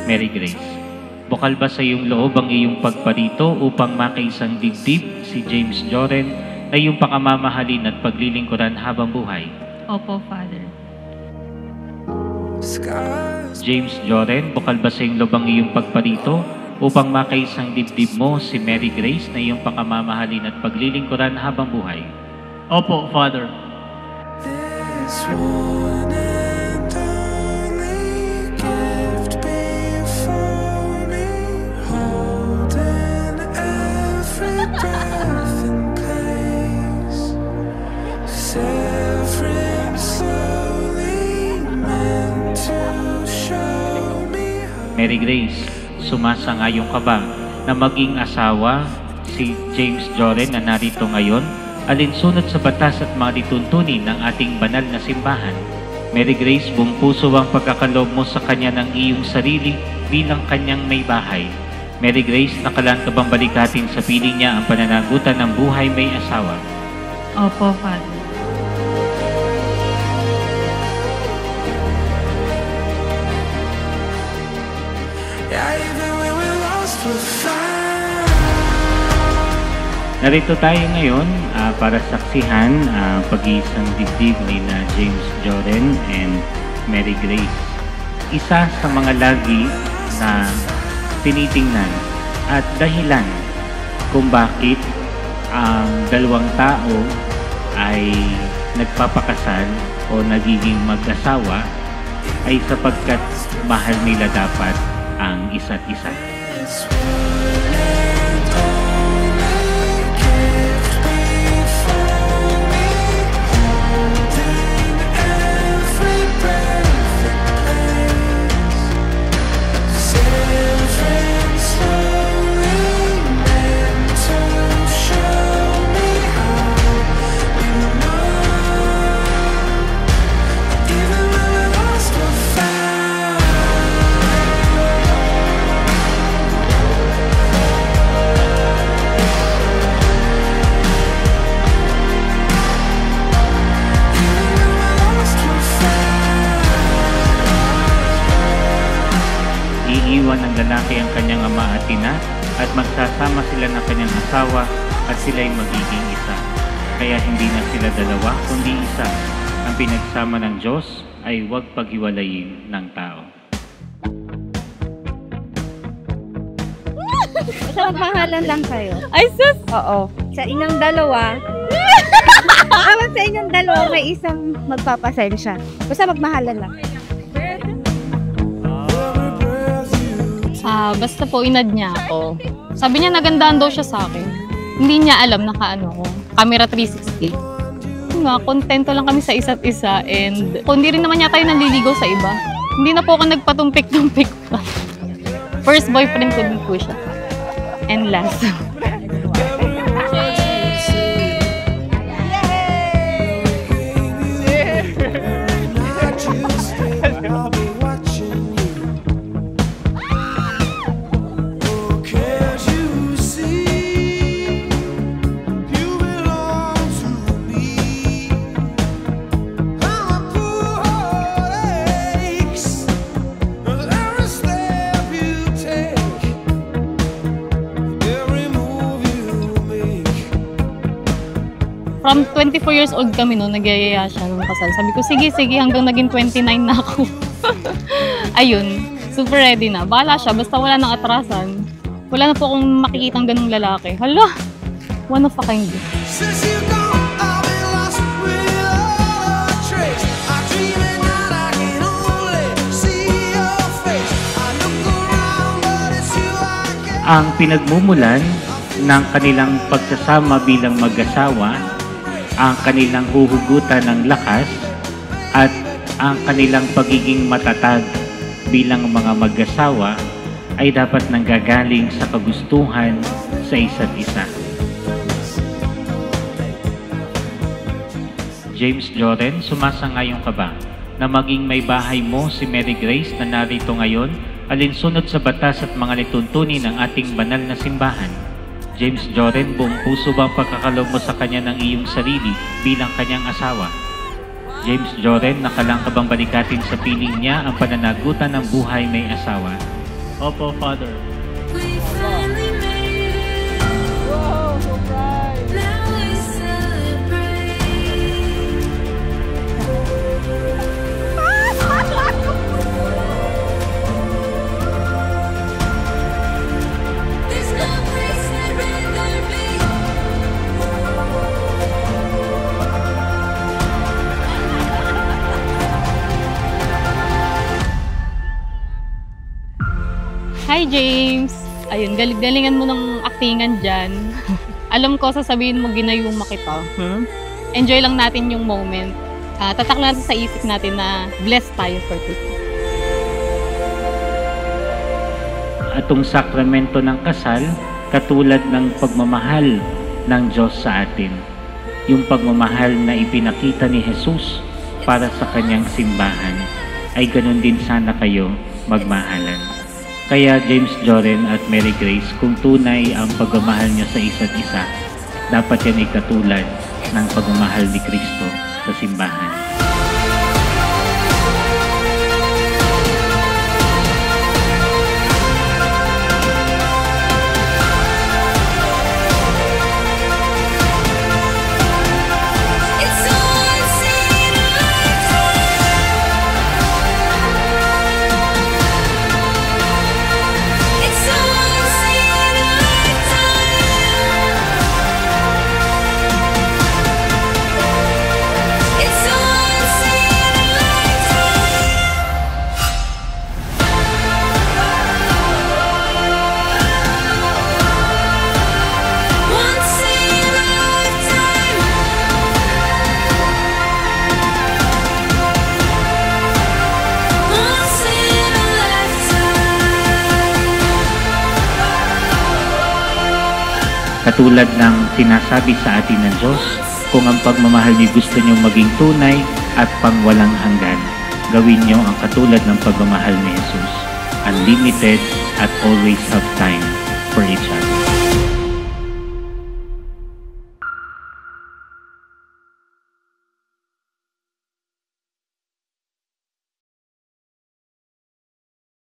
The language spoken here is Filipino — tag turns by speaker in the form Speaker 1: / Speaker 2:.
Speaker 1: Mary Grace, bukal ba sa iyong loob ang iyong pagparito upang makaisang dibdib si James Joren na iyong pakamamahalin at paglilingkuran habang buhay?
Speaker 2: Opo, Father.
Speaker 1: James Joren, bukal ba sa iyong loob ang iyong pagparito upang makaisang dibdib mo si Mary Grace na iyong pakamamahalin at paglilingkuran habang buhay?
Speaker 3: Opo, Father.
Speaker 1: Mary Grace, sumasang-ayon ka ba na maging asawa si James Joren na narito ngayon, alinsunod sa batas at mga lituntunin ng ating banal na simbahan? Mary Grace, buong puso ang pagkakaloob mo sa kanya ng iyong sarili bilang kanyang may bahay. Mary Grace, nakalaan ka bang balikatin sa piling niya ang pananagutan ng buhay may asawa?
Speaker 2: Opo, Father.
Speaker 1: Narito tayo ngayon para saksihan pag-iisang dibdib ni na James Joren and Mary Grace. Isa sa mga lagi na tinitingnan at dahilan kung bakit ang dalawang tao ay nagpapakasal o nagiging mag-asawa ay sapagkat mahal nila dapat ang isa't isa. Iiwan ng lalaki ang kanyang ama at ina at magsasama sila ng kanyang asawa at sila'y magiging isa. Kaya hindi na sila dalawa kundi isa. Ang pinagsama ng Diyos ay huwag paghiwalayin ng tao.
Speaker 4: Basta magmahalan lang kayo.
Speaker 2: Ay, sus!
Speaker 4: Oo. Sa inyong dalawa, kapag sa inyong dalawa may isang magpapasensya. Basta magmahalan lang.
Speaker 2: Basta po inad niya ako. Sabi niya nagandaan daw siya sa akin. Hindi niya alam na ko. Camera 360. Kontento lang kami sa isa't isa and kung hindi rin naman niya tayo naliligaw sa iba. Hindi na po ako nagpatumpik-tumpik pa. First boyfriend ko din po siya. And last. From 24 years old kami noon, nagyayaya siya nung kasal. Sabi ko, sige, hanggang naging 29 na ako. Ayun, super ready na. Bahala siya, basta wala nang atrasan. Wala na po akong makikitang ganung lalaki. Hala, one of a kind.
Speaker 1: Ang pinagmumulan ng kanilang pagsasama bilang mag-asawa, ang kanilang huhugutan ng lakas, at ang kanilang pagiging matatag bilang mga mag-asawa ay dapat nanggagaling sa kagustuhan sa isa't isa. James Joren, sumasang-ayon ka ba na maging may bahay mo si Mary Grace na narito ngayon alinsunod sa batas at mga lituntunin ng ating banal na simbahan? James Joren, buong puso bang pagkakaloob mo sa kanya ng iyong sarili bilang kanyang asawa? James Joren, nakalang ka bang balikatin sa piling niya ang pananagutan ng buhay may asawa?
Speaker 3: Opo, Father.
Speaker 5: We finally made it.
Speaker 3: Wow, surprise!
Speaker 5: Now we celebrate. There's no place I'd rather be.
Speaker 2: Hi, James! Ayun, galingan mo ng aktingan dyan. Alam ko, sasabihin mo, ginayuma kita. Enjoy lang natin yung moment. Tatak natin sa isip natin na blessed tayo for today.
Speaker 1: Atong sakramento ng kasal, katulad ng pagmamahal ng Diyos sa atin. Yung pagmamahal na ipinakita ni Jesus para sa kanyang simbahan, ay ganun din sana kayo magmahalan. Kaya James Joren at Mary Grace, kung tunay ang pagmamahal niyo sa isa't isa, dapat yan ay katulad ng pagmamahal ni Kristo sa simbahan.
Speaker 5: It's all I've seen in a lifetime. It's all I've seen in a lifetime. It's all I've seen in a lifetime. Once in a lifetime. Once in a lifetime.
Speaker 1: Katulad ng sinasabi sa atin ng Diyos, kung ang pagmamahal niyo gusto niyo maging tunay at pangwalang hanggan, gawin niyo ang katulad ng pagmamahal ni Jesus, unlimited at always have time for each other.